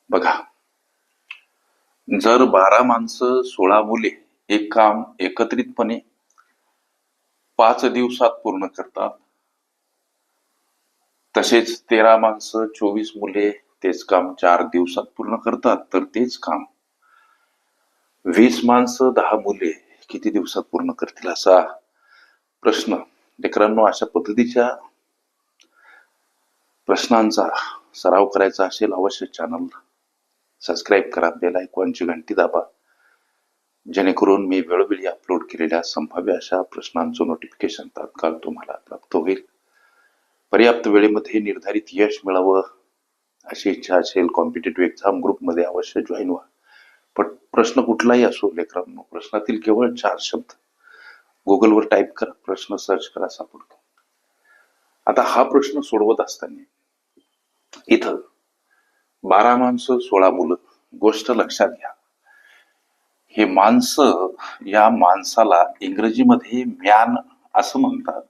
बघा, जर 12 माणसं 16 मुले एक काम एकत्रितपणे 5 दिवसात पूर्ण करतात, तसेच 13 माणसं 24 मुले तेच काम 4 दिवसात पूर्ण करतात, तर तेच काम 20 माणसं 10 मुले किती दिवसात पूर्ण करतील असा प्रश्न. लेकरांनो, अशा पद्धतीच्या प्रश्नांचा सराव करायचा असेल अवश्य चॅनल सबस्क्राईब करा, बेल आयकॉनची घंटी दाबा, जेणेकरून मी वेळोवेळी अपलोड केलेल्या संभाव्य अशा प्रश्नांचं नोटिफिकेशन तात्काळ तुम्हाला प्राप्त होईल. पर्याप्त वेळेमध्ये निर्धारित यश मिळावं अशी इच्छा असेल कॉम्पिटेटिव्ह एक्झाम ग्रुपमध्ये अवश्य जॉईन व्हा. पण प्रश्न कुठलाही असो लेकरांनो, प्रश्नातील केवळ 4 शब्द गुगलवर टाईप करा, प्रश्न सर्च करा, सापडतो. आता हा प्रश्न सोडवत असताना इथं 12 माणसं 16 मुलं, गोष्ट लक्षात घ्या. हे माणसं, या माणसाला इंग्रजीमध्ये मॅन असं म्हणतात.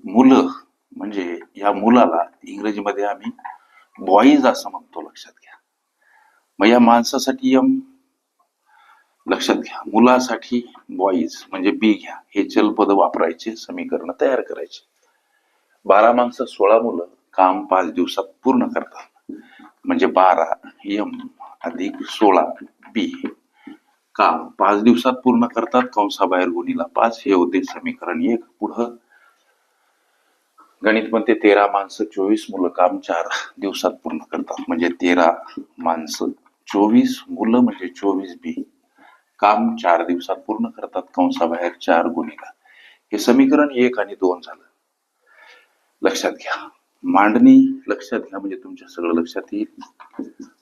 मुलं म्हणजे या मुलाला इंग्रजीमध्ये आम्ही बॉईज असं म्हणतो, लक्षात घ्या. मग या माणसासाठी एम लक्षात घ्या, मुलासाठी बॉईज म्हणजे बी घ्या. हे चलपद वापरायचे, समीकरण तयार करायचे. 12 माणसं 16 मुलं काम 5 दिवसात पूर्ण करतात, म्हणजे 12 एम अधिक 16 बी काम 5 दिवसात पूर्ण करतात, कंसाबाहेर गुणीला 5. हे होते समीकरण 1. पुढं गणित म्हणते 13 माणसं 24 मुलं काम 4 दिवसात पूर्ण करतात, म्हणजे 13 माणसं 24 मुलं म्हणजे 24 बी काम 4 दिवसात पूर्ण करतात, कंसाबाहेर 4 गुणीला. हे समीकरण 1 आणि 2 झालं. लक्षात घ्या, मांडणी लक्षात घ्या म्हणजे तुमच्या सगळं लक्षात येईल.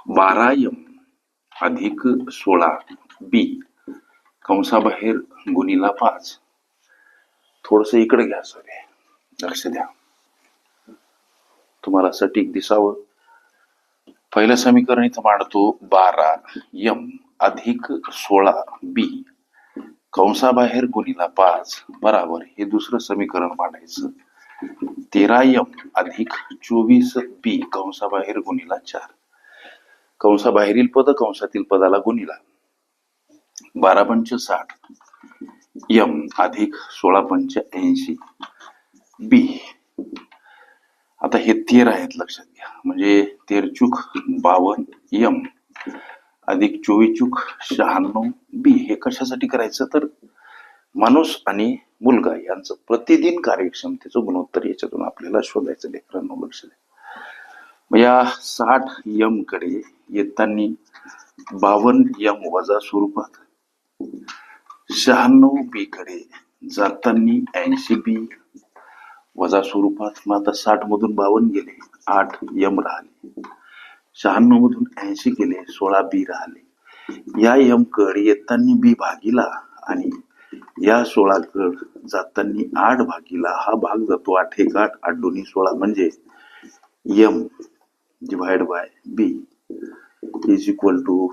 12 एम अधिक 16 बी कंसाबाहेर गुणीला 5. थोडस इकडे घ्या सगळे, लक्ष द्या, तुम्हाला सटीक दिसावं. पहिलं समीकरण इथं मांडतो 12 एम अधिक 16 बी कंसाबाहेर गुणीला 5 बराबर. हे दुसरं समीकरण मांडायचं 13 एम अधिक 24 बी कंसाबाहेर गुणीला 4. कंसाबाहेरील पद कंसातील पदाला गुणीला 12 पंच 60 एम अधिक 16 पंच 80 बी. आता हे 13 आहेत, लक्षात घ्या, म्हणजे 13 चूक 52 एम अधिक 24 चूक 96 बी. हे कशासाठी करायचं तर माणूस आणि मुलगा यांचं प्रतिदिन कार्यक्षमतेचं गुणोत्तर याच्यातून आपल्याला शोधायचं. लेकरांनो लक्ष द्या. मग या 60 एम कडे येताना 52 एम वजा स्वरूपात, 96 बी कडे जाताना 80 बी वजा स्वरूपात. मग आता 60 मधून 52 गेले, 8 एम राहिले. 96 मधून 80 गेले, 16 बी राहिले. या एम कड येताना बी भागीला आणि या 16 कड जाताना 8 भागीला. हा भाग जातो 8 1 8, 8 2 16, म्हणजे M divide by B is equal to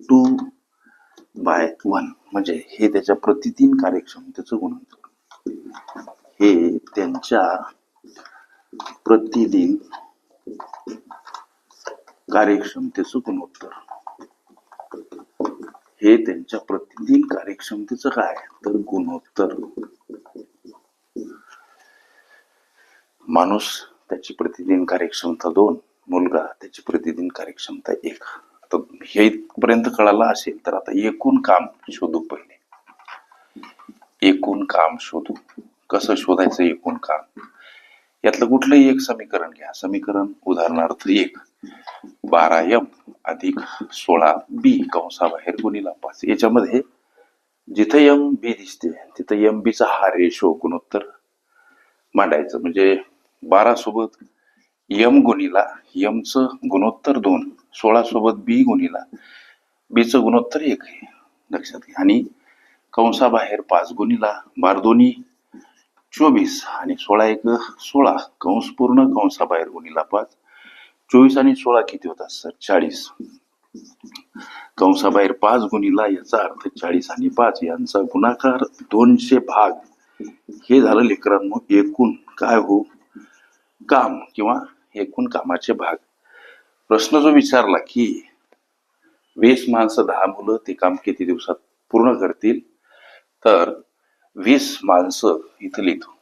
2/1. म्हणजे हे त्याच्या प्रतिदिन कार्यक्षमतेचं गुणोत्तर. हे त्यांच्या प्रतिदिन कार्यक्षमतेचं गुणोत्तर. हे त्यांच्या प्रतिदिन कार्यक्षमतेचं काय तर गुणोत्तर. माणूस त्याची प्रतिदिन कार्यक्षमता 2, मुलगा त्याची प्रतिदिन कार्यक्षमता 1. आता हे इथपर्यंत कळालं असेल तर आता एकूण काम शोधू. पहिले एकूण काम शोधू. कसं शोधायचं एकूण काम? यातलं कुठलंही एक समीकरण घ्या. समीकरण उदाहरणार्थ 1 12 एम अधिक 16 बी कंसाबाहेर गुणीला 5. याच्यामध्ये जिथं एम बी दिसते तिथं एम बीचा हा रेशो गुणोत्तर मांडायचं. म्हणजे 12 सोबत एम गुणीला एमचं गुणोत्तर 2, 16 सोबत बी गुणीला बीचं गुणोत्तर 1 आहे, लक्षात घ्या. आणि कंसाबाहेर 5 गुणीला 12 दोन्ही 24 आणि 16 1 16 कंस पूर्ण कंसाबाहेर गुणीला 5. 24 आणि 16 किती होतात सर? 40. कंसाबाहेर 5 गुणीला, याचा अर्थ 40 आणि 5 यांचा गुणाकार 200 भाग. हे झालं लेकरांनो एकूण काय हो काम किंवा एकूण कामाचे भाग. प्रश्न जो विचारला की 20 माणसं 10 मुलं ते काम किती दिवसात पूर्ण करतील? तर 20 माणसं इथं लिहितो.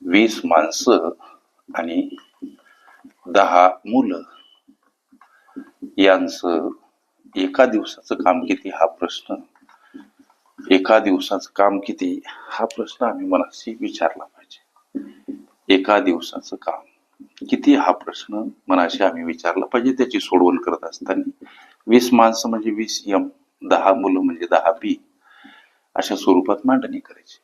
20 माणसं आणि 10 मुलं यांचं एका दिवसाचं काम किती हा प्रश्न, एका दिवसाचं काम किती हा प्रश्न आम्ही मनाशी विचारला पाहिजे. एका दिवसाचं काम किती हा प्रश्न मनाशी आम्ही विचारला पाहिजे. त्याची सोडवण करत असताना 20 माणसं म्हणजे 20 एम, 10 मुलं म्हणजे 10 बी अशा स्वरूपात मांडणी करायची.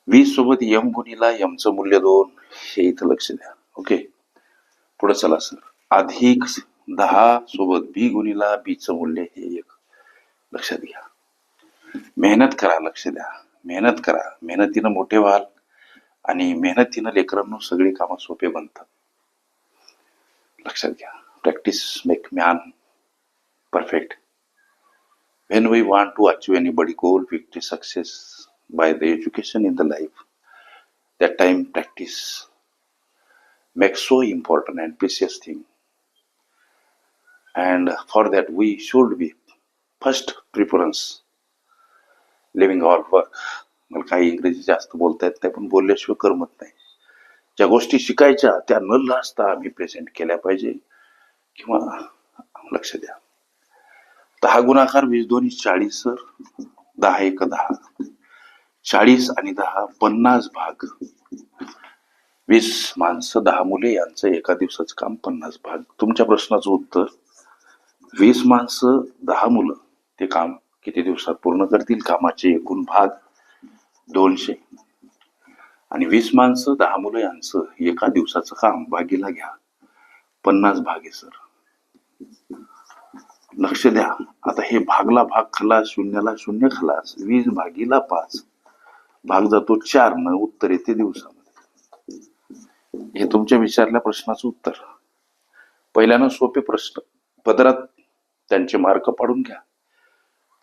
20 सोबत एम गुणीला एमचं मूल्य 2 हे इथं लक्ष द्या. ओके, पुढे चला सर. अधिक 10 सोबत बी गुणीला बीचं मूल्य हे 1 लक्षात घ्या. मेहनत करा, लक्ष द्या, मेहनत करा. मेहनतीनं मोठे व्हाल आणि मेहनतीनं लेकरांनो सगळी कामं सोपे बनतात. लक्षात घ्या. Practice make man perfect. When we want to achieve any body goal, victory, success by the education in the life, that time practice makes so important and precious thing. And for that we should be first preference living all work. मला काही इंग्रजी जास्त बोलता येत नाही, पण बोलल्याशिवाय करमत नाही. ज्या गोष्टी शिकायच्या त्या न लाजता आम्ही प्रेझेंट केल्या पाहिजे. किंवा लक्ष द्या, 10 गुणाकार 20 दोन्ही 40 सर, 10 एक 10, 40 आणि 10 50 भाग. 20 माणसं 10 मुले यांचं एका दिवसाचं काम 50 भाग. तुमच्या प्रश्नाचं उत्तर 20 माणसं 10 मुलं ते काम किती दिवसात पूर्ण करतील? कामाचे एकूण भाग 200 आणि 20 माणसं 10 मुलं यांचं एका दिवसाचं काम भागीला घ्या 50 भाग आहे सर. लक्ष द्या. आता हे भागला भाग खलास, शून्याला शून्य खलास. 20 भागीला 5 भाग जातो 4 न उत्तर येते दिवसामध्ये. हे तुमच्या विचारल्या प्रश्नाचं उत्तर. पहिल्यानं सोपे प्रश्न पदरात त्यांचे मार्क पाडून घ्या.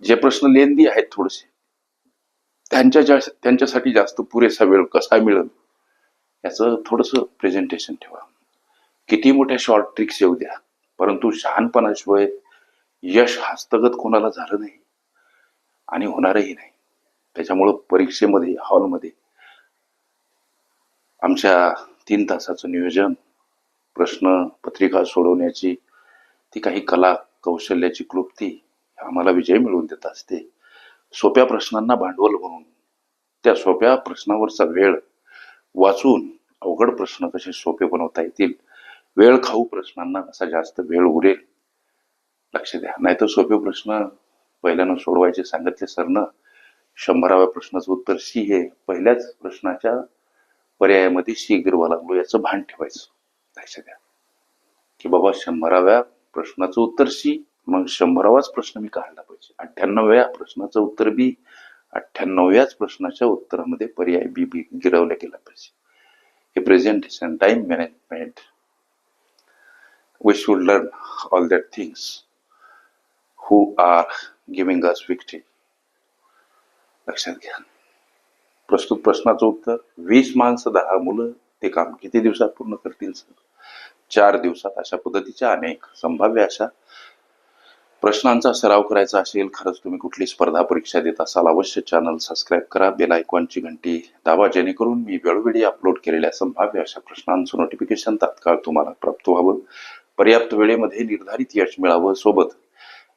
जे प्रश्न लेंदी आहेत थोडेसे त्यांच्यासाठी जास्त पुरेसा वेळ कसा मिळेल याचं थोडस प्रेझेंटेशन ठेवा. किती मोठ्या शॉर्ट ट्रिक्स येऊ द्या, परंतु शहाणपणाशिवाय यश हस्तगत कोणाला झालं नाही आणि होणारही नाही. त्याच्यामुळं परीक्षेमध्ये हॉलमध्ये आमच्या 3 तासाचं नियोजन, प्रश्न पत्रिका सोडवण्याची ती काही कला कौशल्याची क्लुप्ती आम्हाला विजय मिळवून देत असते. सोप्या प्रश्नांना भांडवल म्हणून त्या सोप्या प्रश्नावरचा वेळ वाचून अवघड प्रश्न कसे सोपे बनवता येतील, वेळ खाऊ प्रश्नांना कसा जास्त वेळ उरेल लक्ष द्या. नाहीतर सोपे प्रश्न पहिल्यानं सोडवायचे सांगितले सरनं, 100व्या प्रश्नाचं उत्तर सी हे पहिल्याच प्रश्नाच्या पर्यायामध्ये सी गिरवा लागलो याचं भान ठेवायचं. लक्ष द्या की बाबा 100व्या प्रश्नाचं उत्तर सी, मग 100वाच प्रश्न मी काढला पाहिजे. 98व्या प्रश्नाचं उत्तर बी, 98व्याच प्रश्नाच्या उत्तरामध्ये पर्याय बी बी गिरवला गेला पाहिजे. हे presentation, time management, we should learn all that things who are giving us victory. लक्षात घ्या. प्रस्तुत प्रश्नाचं उत्तर 20 माणसं 10 मुलं ते काम किती दिवसात पूर्ण करतील सर? 4 दिवसात. अशा पद्धतीच्या अनेक संभाव्य अशा प्रश्नांचा सराव करायचा असेल, खरंच तुम्ही कुठली स्पर्धा परीक्षा देत असाल, अवश्य चॅनल सबस्क्राईब करा, बेल आयकॉनची घंटी दाबा, जेणेकरून मी वेळोवेळी अपलोड केलेल्या संभाव्य अशा प्रश्नांचं नोटिफिकेशन तात्काळ तुम्हाला प्राप्त व्हावं, पर्याप्त वेळेमध्ये निर्धारित यश मिळावं. सोबत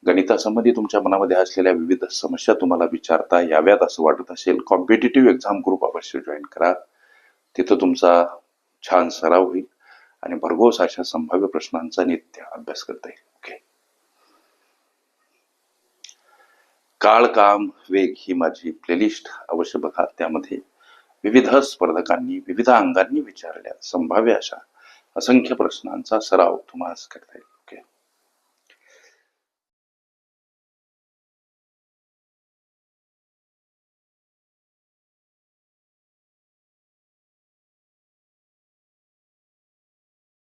गणितासंबंधी तुमच्या मनामध्ये असलेल्या विविध समस्या तुम्हाला विचारता याव्यात असं वाटत असेल, कॉम्पिटिटिव्ह एक्झाम ग्रुप अवश्य जॉईन करा. तिथं तुमचा छान सराव होईल आणि भरघोस अशा संभाव्य प्रश्नांचा नित्य अभ्यास करता येईल. ओके. काळ काम वेग ही माझी प्लेलिस्ट अवश्य बघा. त्यामध्ये विविध स्पर्धकांनी विविध अंगांनी विचारलेल्या संभाव्य अशा असंख्य प्रश्नांचा सराव तुम्हाला करता येईल.